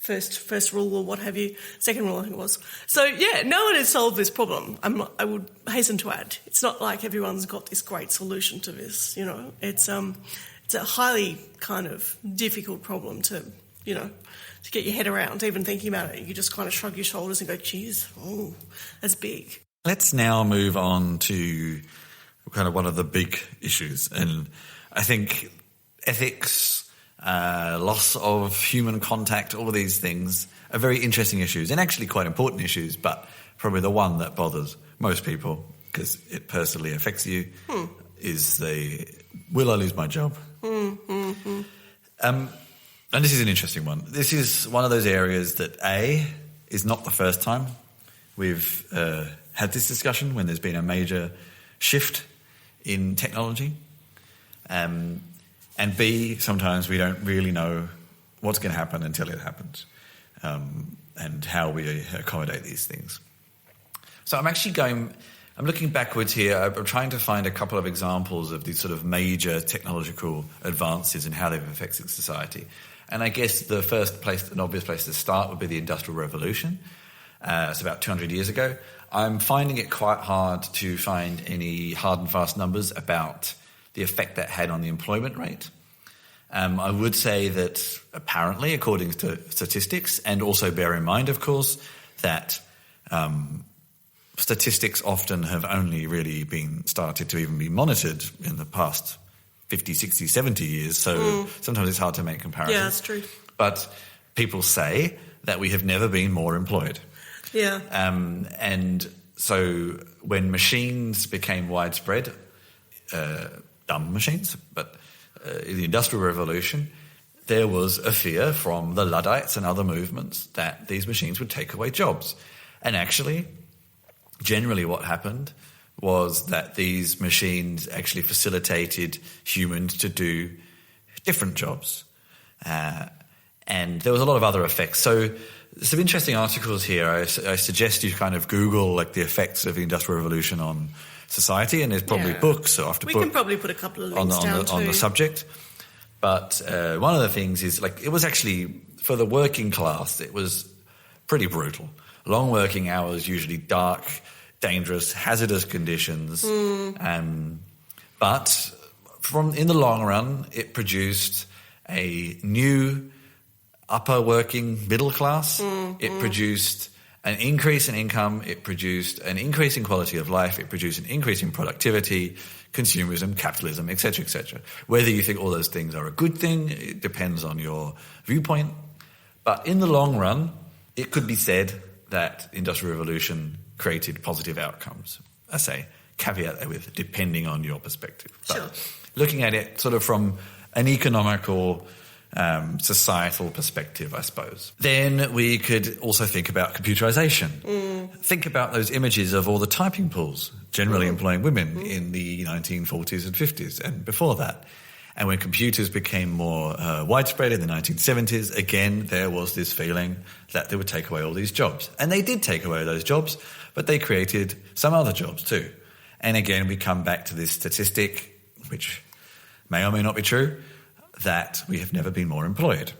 B: first rule or what have you, second rule I think it was. So, no one has solved this problem. I would hasten to add, it's not like everyone's got this great solution to this, It's a highly kind of difficult problem to get your head around. Even thinking about it, you just kind of shrug your shoulders and go, geez, that's big.
A: Let's now move on to kind of one of the big issues. And I think ethics, loss of human contact, all of these things are very interesting issues and actually quite important issues, but probably the one that bothers most people because it personally affects you is will I lose my job? And this is an interesting one. This is one of those areas that is not the first time we've had this discussion when there's been a major shift in technology. And B, sometimes we don't really know what's going to happen until it happens, and how we accommodate these things. So I'm looking backwards here. I'm trying to find a couple of examples of these sort of major technological advances and how they've affected society. And I guess the an obvious place to start would be the Industrial Revolution. It's about 200 years ago. I'm finding it quite hard to find any hard and fast numbers about the effect that had on the employment rate. I would say that apparently, according to statistics, and also bear in mind, of course, that statistics often have only really been started to even be monitored in the past 50, 60, 70 years. So sometimes it's hard to make comparisons.
B: Yeah, that's true.
A: But people say that we have never been more employed.
B: Yeah.
A: And so when machines became widespread, dumb machines, but in the Industrial Revolution, there was a fear from the Luddites and other movements that these machines would take away jobs. And actually, generally what happened was that these machines actually facilitated humans to do different jobs. And there was a lot of other effects. So some interesting articles here. I suggest you kind of Google like the effects of the Industrial Revolution on society, and there's probably books after
B: we
A: book.
B: We can probably put a couple of links
A: on the subject. But one of the things is, like, it was actually, for the working class, it was pretty brutal. Long working hours, usually dark, dangerous, hazardous conditions. But in the long run, it produced a new upper working middle class. It produced an increase in income. It produced an increase in quality of life. It produced an increase in productivity, consumerism, capitalism, etc., etc. Whether you think all those things are a good thing, it depends on your viewpoint. But in the long run, it could be said that Industrial Revolution created positive outcomes. I say, caveat that with depending on your perspective. But looking at it sort of from an economical, societal perspective, I suppose. Then we could also think about computerization. Think about those images of all the typing pools, generally employing women in the 1940s and 50s and before that. And when computers became more widespread in the 1970s, again, there was this feeling that they would take away all these jobs. And they did take away those jobs, but they created some other jobs too. And again, we come back to this statistic, which may or may not be true, that we have never been more employed.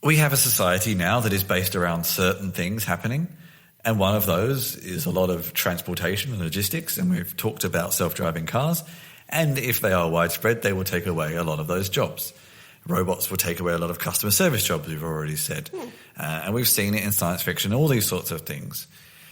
A: We have a society now that is based around certain things happening, and one of those is a lot of transportation and logistics, and we've talked about self-driving cars, and if they are widespread, they will take away a lot of those jobs. Robots will take away a lot of customer service jobs, we've already said, and we've seen it in science fiction, all these sorts of things.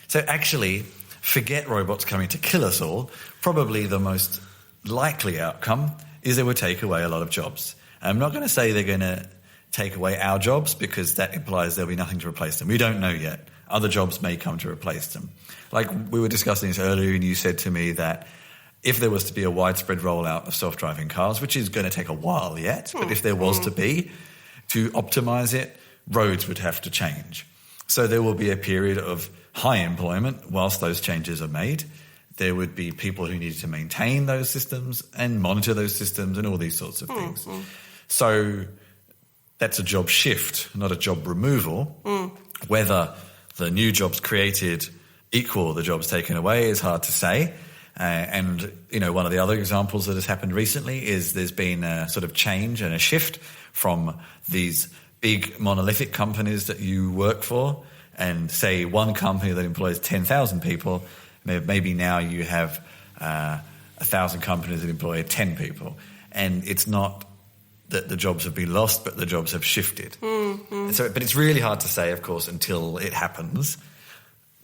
A: So actually, forget robots coming to kill us all. Probably the most likely outcome is they will take away a lot of jobs. I'm not going to say they're going to take away our jobs, because that implies there'll be nothing to replace them. We don't know yet. Other jobs may come to replace them. Like we were discussing this earlier, and you said to me that if there was to be a widespread rollout of self-driving cars, which is going to take a while yet, but if there was to be, to optimize it, roads would have to change. So there will be a period of high employment whilst those changes are made. There would be people who needed to maintain those systems and monitor those systems and all these sorts of things. So that's a job shift, not a job removal. Whether the new jobs created equal the jobs taken away is hard to say. And, you know, one of the other examples that has happened recently is there's been a sort of change and a shift from these big monolithic companies that you work for, and say one company that employs 10,000 people, maybe now you have 1,000 companies that employ 10 people. And it's not that the jobs have been lost, but the jobs have shifted. So, but it's really hard to say, of course, until it happens.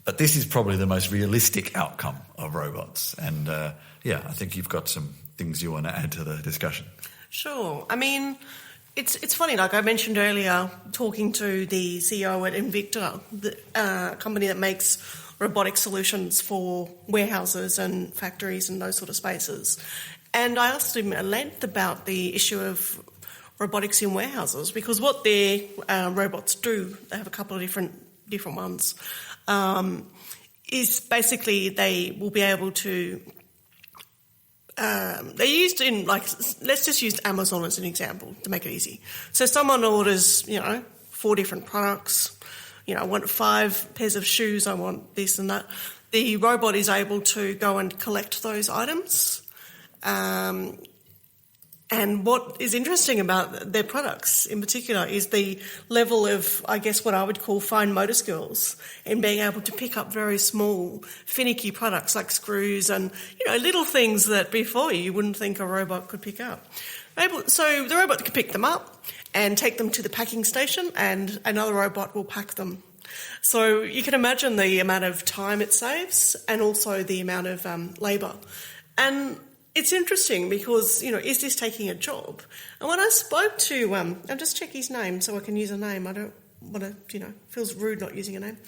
A: But this is probably the most realistic outcome of robots. And, I think you've got some things you want to add to the discussion.
B: Sure. I mean, it's funny, like I mentioned earlier, talking to the CEO at Invicta, the company that makes robotic solutions for warehouses and factories and those sort of spaces. And I asked him at length about the issue of robotics in warehouses, because what their robots do, they have a couple of different ones, is basically they will be able to, they're used in, like, let's just use Amazon as an example to make it easy. So someone orders, 4 different products, I want 5 pairs of shoes, I want this and that. The robot is able to go and collect those items. And what is interesting about their products in particular is the level of, I guess, what I would call fine motor skills in being able to pick up very small, finicky products like screws and, little things that before you wouldn't think a robot could pick up. So the robot can pick them up and take them to the packing station, and another robot will pack them. So you can imagine the amount of time it saves and also the amount of labour. And it's interesting because, is this taking a job? And when I spoke to, I'll just check his name so I can use a name. I don't want to, feels rude not using a name.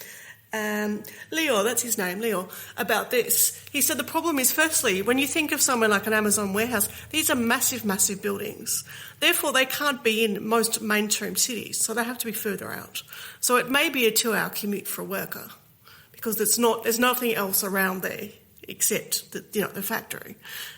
B: Leo, that's his name, Leo, about this. He said the problem is, firstly, when you think of somewhere like an Amazon warehouse, these are massive, massive buildings. Therefore, they can't be in most mainstream cities, so they have to be further out. So it may be a 2-hour commute for a worker because there's nothing else around there except the factory.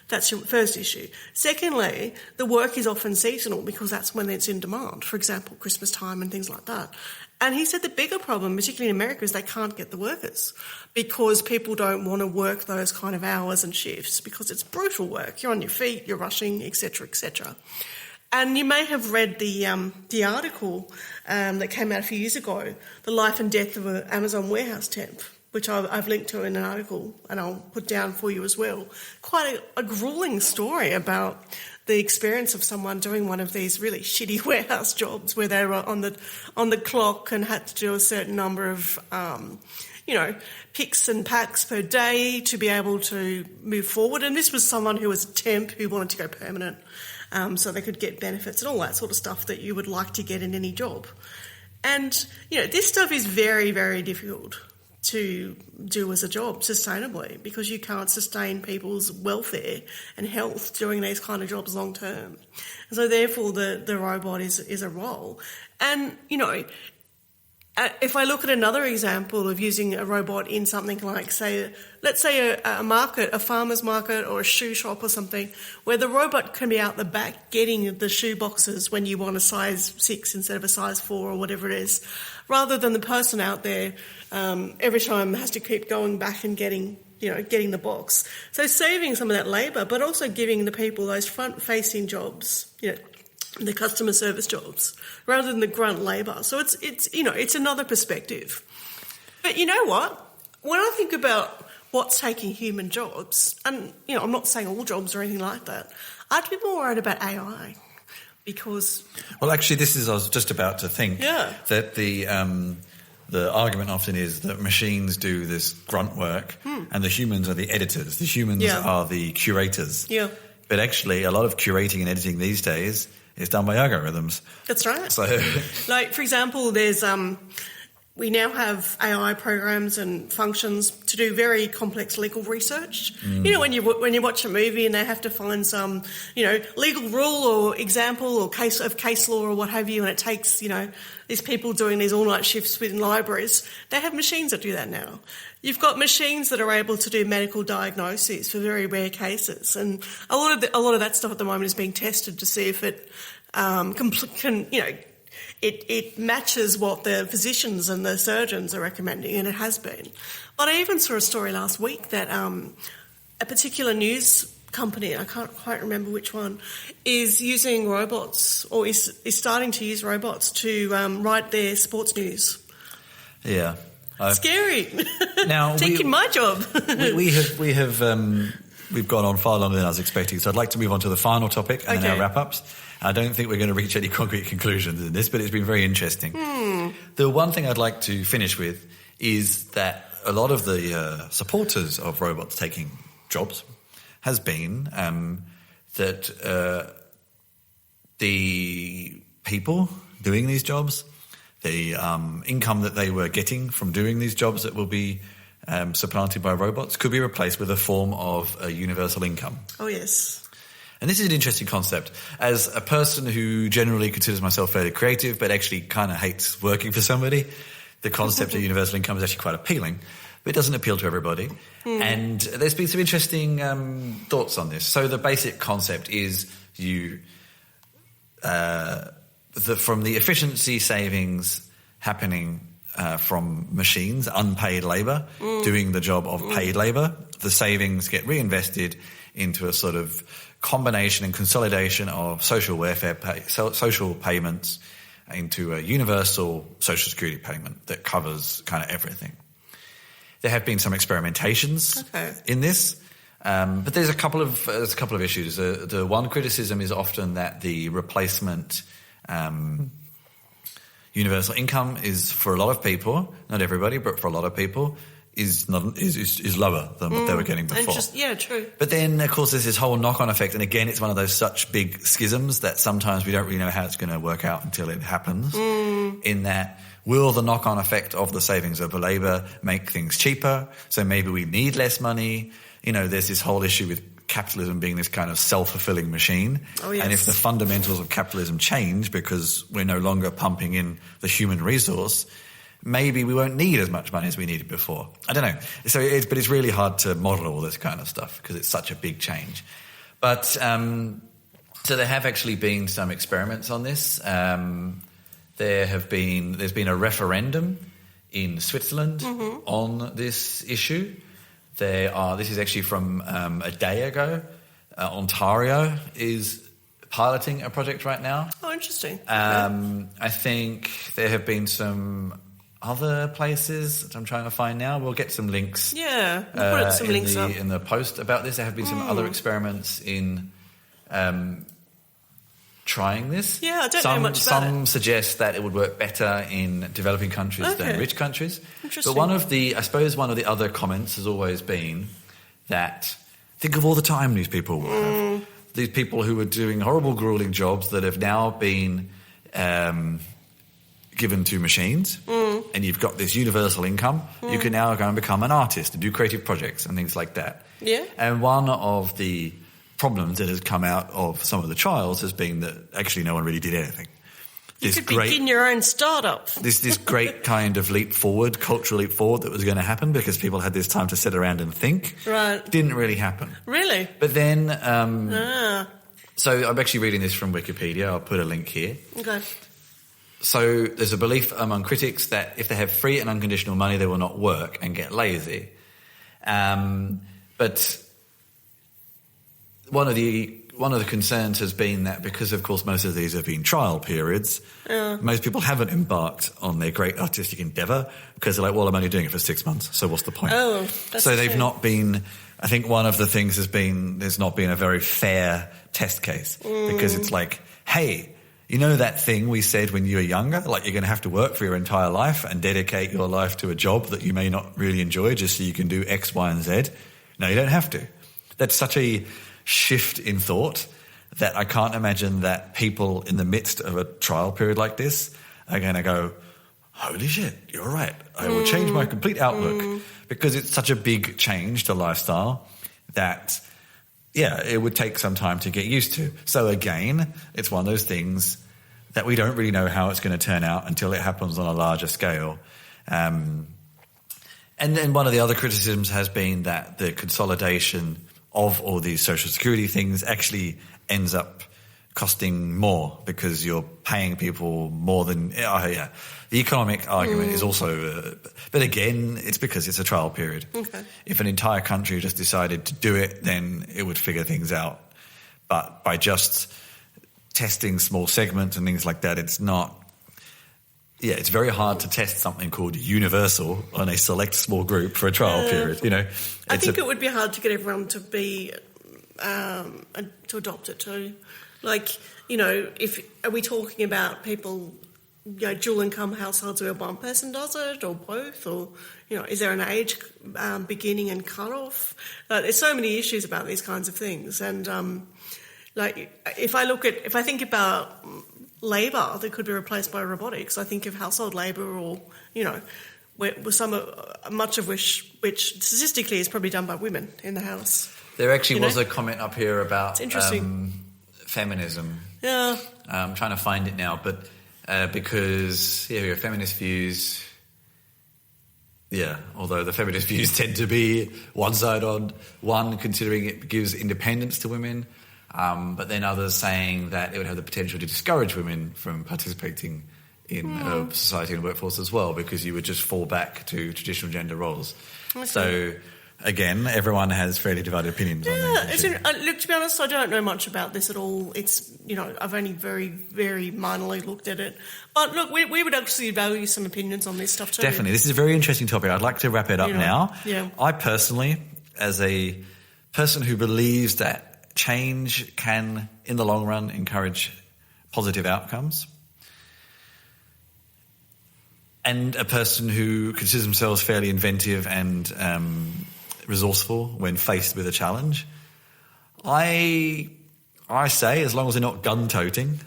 B: That's your first issue. Secondly, the work is often seasonal because that's when it's in demand. For example, Christmas time and things like that. And he said the bigger problem, particularly in America, is they can't get the workers because people don't want to work those kind of hours and shifts because it's brutal work. You're on your feet, you're rushing, etc., etc. And you may have read the article that came out a few years ago, The Life and Death of an Amazon Warehouse Temp, which I've linked to in an article and I'll put down for you as well. Quite a gruelling story about the experience of someone doing one of these really shitty warehouse jobs where they were on the clock and had to do a certain number of, picks and packs per day to be able to move forward. And this was someone who was a temp who wanted to go permanent, so they could get benefits and all that sort of stuff that you would like to get in any job. And, this stuff is very, very difficult to do as a job sustainably because you can't sustain people's welfare and health doing these kind of jobs long term. And so therefore the robot is a role. And, if I look at another example of using a robot in something like, let's say a market, a farmer's market or a shoe shop or something, where the robot can be out the back getting the shoe boxes when you want a size 6 instead of a size 4 or whatever it is, rather than the person out there every time has to keep going back and getting the box. So saving some of that labour, but also giving the people those front-facing jobs, the customer service jobs, rather than the grunt labour. So it's another perspective. But you know what? When I think about what's taking human jobs, and I'm not saying all jobs or anything like that, I'd be more worried about AI because.
A: Well, actually, I was just about to think that the argument often is that machines do this grunt work and the humans are the editors. The humans are the curators.
B: Yeah.
A: But actually, a lot of curating and editing these days is done by algorithms.
B: That's right.
A: So,
B: like, for example, there's we now have AI programs and functions to do very complex legal research. When you watch a movie and they have to find some, legal rule or example or case law or what have you, and it takes, these people doing these all-night shifts within libraries, they have machines that do that now. You've got machines that are able to do medical diagnoses for very rare cases, and a lot of that stuff at the moment is being tested to see if it it matches what the physicians and the surgeons are recommending, and it has been. But I even saw a story last week that a particular news company, I can't quite remember which one, is using robots or is starting to use robots to write their sports news.
A: Yeah.
B: Scary.
A: Now
B: taking my job.
A: We've gone on far longer than I was expecting, so I'd like to move on to the final topic and then our wrap-ups. I don't think we're going to reach any concrete conclusions in this, but it's been very interesting. The one thing I'd like to finish with is that a lot of the supporters of robots taking jobs has been that the people doing these jobs, the income that they were getting from doing these jobs that will be supplanted by robots could be replaced with a form of a universal income.
B: Oh, yes.
A: And this is an interesting concept. As a person who generally considers myself fairly creative but actually kind of hates working for somebody, the concept of universal income is actually quite appealing, but it doesn't appeal to everybody. And there's been some interesting thoughts on this. So the basic concept is from the efficiency savings happening from machines, unpaid labour, doing the job of paid labour, the savings get reinvested into a sort of combination and consolidation of social welfare social payments into a universal social security payment that covers kind of everything. There have been some experimentations in this, but there's a couple of issues. The one criticism is often that the replacement universal income is, for a lot of people, not everybody, but for a lot of people, is lower than what they were getting before.
B: True.
A: But then, of course, there's this whole knock-on effect, and again, it's one of those such big schisms that sometimes we don't really know how it's going to work out until it happens, in that Will the knock-on effect of the savings of labour make things cheaper? So maybe we need less money. You know, there's this whole issue with capitalism being this kind of self-fulfilling machine.
B: Oh, yes.
A: And if the fundamentals of capitalism change because we're no longer pumping in the human resource, maybe we won't need as much money as we needed before. I don't know. So but it's really hard to model all this kind of stuff because it's such a big change. But so there have actually been some experiments on this. There's been a referendum in Switzerland on this issue. This is actually from a day ago. Ontario is piloting a project right now.
B: Oh, interesting.
A: I think there have been some other places that I'm trying to find now. We'll get some links.
B: Yeah, we'll put some links up
A: in the post about this. There have been some other experiments in trying this.
B: Yeah, I don't know much about it.
A: Some suggest that it would work better in developing countries than rich countries.
B: Interesting.
A: But one of the other comments has always been that think of all the time these people will have. These people who were doing horrible, grueling jobs that have now been given to machines, and you've got this universal income. You can now go and become an artist and do creative projects and things like that.
B: Yeah.
A: And one of the problems that has come out of some of the trials has been that actually no one really did anything.
B: You could begin your own startup.
A: This great kind of cultural leap forward that was going to happen because people had this time to sit around and think.
B: Right.
A: Didn't really happen.
B: Really?
A: But then, so I'm actually reading this from Wikipedia. I'll put a link here.
B: Okay.
A: So there's a belief among critics that if they have free and unconditional money, they will not work and get lazy. But one of the concerns has been that because, of course, most of these have been trial periods, most people haven't embarked on their great artistic endeavour because they're like, well, I'm only doing it for 6 months, so what's the point?
B: Oh, that's
A: so they've
B: true.
A: not been... I think one of the things has been there's not been a very fair test case because it's like, hey, you know that thing we said when you were younger? Like you're going to have to work for your entire life and dedicate your life to a job that you may not really enjoy just so you can do X, Y, and Z? No, you don't have to. That's such a shift in thought that I can't imagine that people in the midst of a trial period like this are going to go, holy shit, you're right. I will change my complete outlook because it's such a big change to lifestyle that, yeah, it would take some time to get used to. So again, it's one of those things that we don't really know how it's going to turn out until it happens on a larger scale. And then one of the other criticisms has been that the consolidation of all these social security things actually ends up costing more because you're paying people more than... The economic argument is also... but again, it's because it's a trial period.
B: Okay.
A: If an entire country just decided to do it, then it would figure things out. But by just testing small segments and things like that, it's not... Yeah, it's very hard to test something called universal on a select small group for a trial period, you know.
B: I think it would be hard to get everyone to be... to adopt it too. Like, you know, are we talking about people, you know, dual income households where one person does it or both, or, you know, is there an age beginning and cut off? There's so many issues about these kinds of things. And, like, if I think about labour that could be replaced by robotics, I think of household labour or, you know, much of which statistically is probably done by women in the house.
A: There actually was a comment up here about feminism.
B: Yeah.
A: I'm trying to find it now, but because, here we go, feminist views. Yeah, although the feminist views tend to be one side on one, considering it gives independence to women, but then others saying that it would have the potential to discourage women from participating in society and workforce as well, because you would just fall back to traditional gender roles. Okay. So... Again, everyone has fairly divided opinions on that.
B: Look, to be honest, I don't know much about this at all. It's, you know, I've only very, very minorly looked at it. But look, we would actually value some opinions on this stuff too.
A: Definitely. This is a very interesting topic. I'd like to wrap it up now.
B: Yeah.
A: I personally, as a person who believes that change can, in the long run, encourage positive outcomes, and a person who considers themselves fairly inventive and resourceful when faced with a challenge, I say, as long as they're not gun-toting,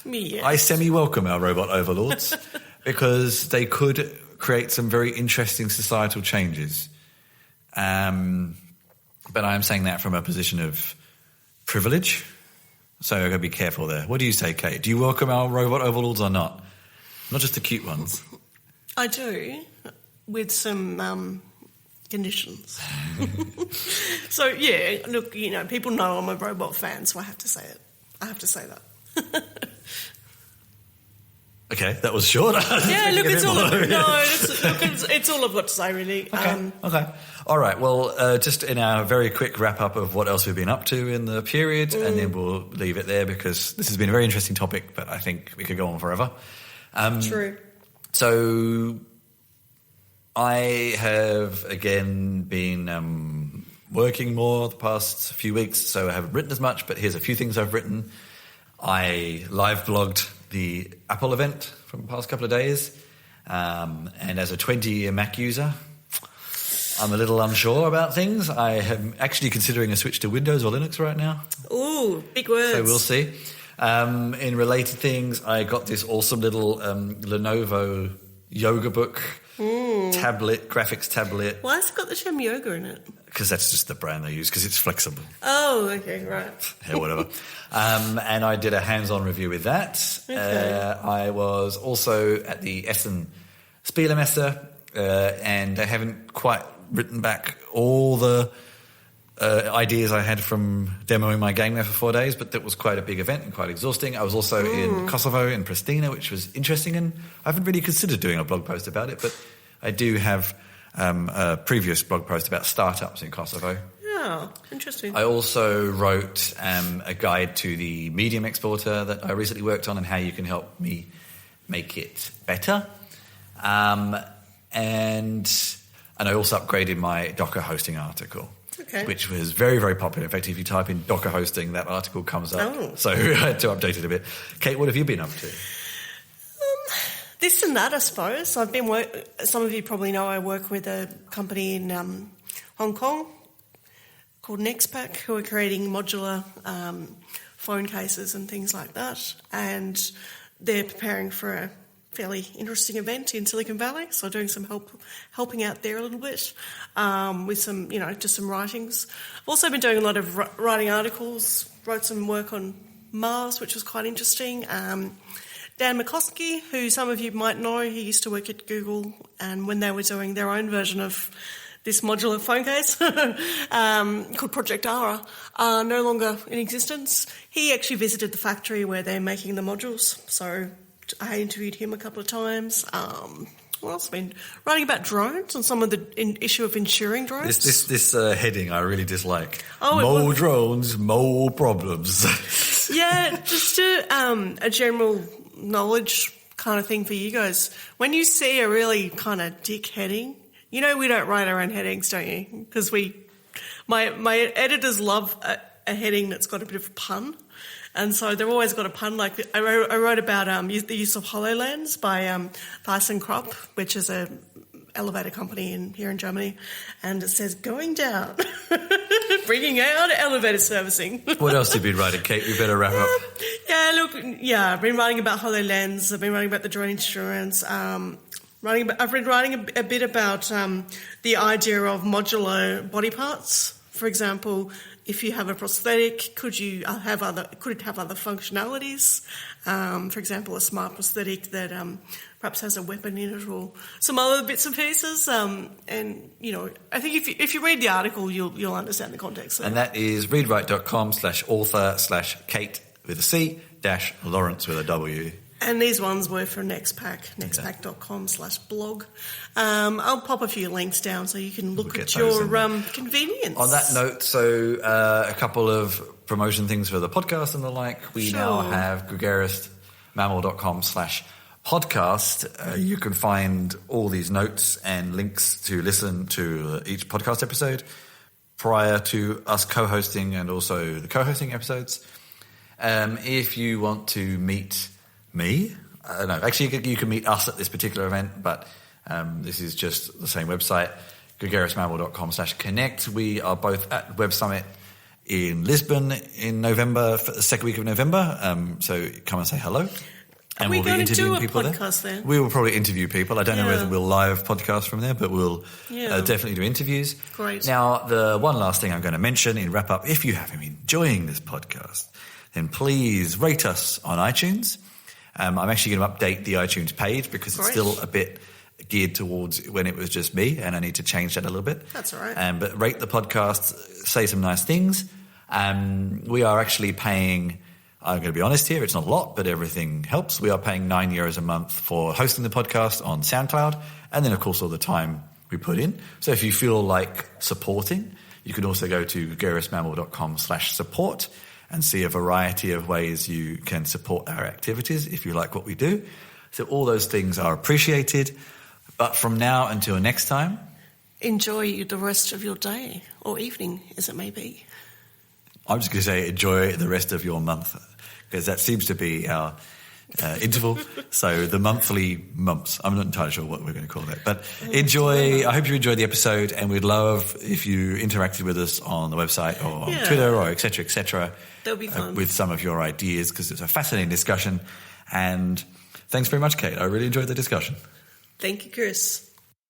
A: I semi-welcome our robot overlords because they could create some very interesting societal changes. But I'm saying that from a position of privilege, so I've got to be careful there. What do you say, Kate? Do you welcome our robot overlords or not? Not just the cute ones.
B: I do, with some conditions. So, yeah, look, people know I'm a robot fan, so I have to say it. I have to say that.
A: Okay, that was short.
B: Yeah, look, it's all I've got to say, really.
A: Okay. All right, well, just in our very quick wrap-up of what else we've been up to in the period, and then we'll leave it there because this has been a very interesting topic, but I think we could go on forever.
B: True.
A: So I have, again, been working more the past few weeks, so I haven't written as much, but here's a few things I've written. I live blogged the Apple event from the past couple of days, and as a 20-year Mac user, I'm a little unsure about things. I am actually considering a switch to Windows or Linux right now.
B: Ooh, big words.
A: So we'll see. In related things, I got this awesome little Lenovo yoga book tablet, graphics tablet.
B: Why has it got the term yoga in it?
A: Because that's just the brand they use, because it's flexible.
B: Oh, okay, right.
A: Yeah, whatever. And I did a hands-on review with that.
B: Okay.
A: I was also at the Essen Spielemesse, and I haven't quite written back all the ideas I had from demoing my game there for 4 days, but that was quite a big event and quite exhausting. I was also in Kosovo, in Pristina, which was interesting, and I haven't really considered doing a blog post about it, but I do have a previous blog post about startups in Kosovo.
B: Yeah, interesting.
A: I also wrote a guide to the Medium exporter that I recently worked on and how you can help me make it better. And I also upgraded my Docker hosting article.
B: Okay.
A: Which was very, very popular. In fact, if you type in Docker hosting, that article comes up.
B: Oh.
A: So I had to update it a bit. Kate, what have you been up to?
B: This and that, I suppose. I've been some of you probably know I work with a company in Hong Kong called Nextpack, who are creating modular phone cases and things like that. And they're preparing for a fairly interesting event in Silicon Valley, so doing some helping out there a little bit with some, just some writings. I've also been doing a lot of writing articles, wrote some work on Mars, which was quite interesting. Dan McCoskey, who some of you might know, he used to work at Google, and when they were doing their own version of this modular phone case called Project Ara, no longer in existence, he actually visited the factory where they're making the modules, so I interviewed him a couple of times. What else? I've been writing about drones and some of the issue of insuring drones.
A: This heading I really dislike. More drones, more problems.
B: Yeah, just a general knowledge kind of thing for you guys. When you see a really kind of dick heading, we don't write our own headings, don't you? Because my editors love a heading that's got a bit of a pun. And so they've always got a pun. Like I wrote about the use of HoloLens by ThyssenKrupp, which is a elevator company here in Germany, and it says going down, bringing out elevator servicing.
A: What else have you been writing, Kate? We better wrap up.
B: I've been writing about HoloLens. I've been writing about the drone insurance. I've been writing a bit about the idea of modular body parts. For example, if you have a prosthetic, could it have other functionalities? For example, a smart prosthetic that perhaps has a weapon in it, or some other bits and pieces. I think if you read the article, you'll understand the context.
A: And that is readwrite.com/author/Kate with a C -Lawrence with a W.
B: And these ones were for Nextpack, nextpack.com/blog. I'll pop a few links down so you can look at your convenience.
A: On that note, so a couple of promotion things for the podcast and the like. We now have gregariousmammal.com/podcast. You can find all these notes and links to listen to each podcast episode prior to us co-hosting and also the co-hosting episodes. If you want to meet me, no, actually you can meet us at this particular event, but this is just the same website, gregariousmammal.com/connect. We are both at Web Summit in Lisbon in November, for the second week of November, so come and say hello. And
B: we
A: we'll be
B: going to do
A: interviewing
B: a
A: people
B: podcast
A: there.
B: there?
A: We will probably interview people. I don't know whether we'll live podcast from there, but we'll definitely do interviews.
B: Great.
A: Now, the one last thing I'm going to mention in wrap up, if you have been enjoying this podcast, then please rate us on iTunes. I'm actually going to update the iTunes page because it's still a bit geared towards when it was just me, and I need to change that a little bit.
B: That's all right.
A: But rate the podcast, say some nice things. We are actually paying... I'm going to be honest here, it's not a lot, but everything helps. We are paying €9 a month for hosting the podcast on SoundCloud, and then, of course, all the time we put in. So if you feel like supporting, you can also go to gregariousmammal.com/support and see a variety of ways you can support our activities if you like what we do. So all those things are appreciated. But from now until next time...
B: enjoy the rest of your day, or evening, as it may be.
A: I'm just going to say enjoy the rest of your month, because that seems to be our interval. So the monthly mumps. I'm not entirely sure what we're going to call that. But enjoy. I hope you enjoyed the episode, and we'd love if you interacted with us on the website or on Twitter or et cetera,
B: That'll be fun.
A: with some of your ideas, because it's a fascinating discussion. And thanks very much, Kate. I really enjoyed the discussion.
B: Thank you, Chris.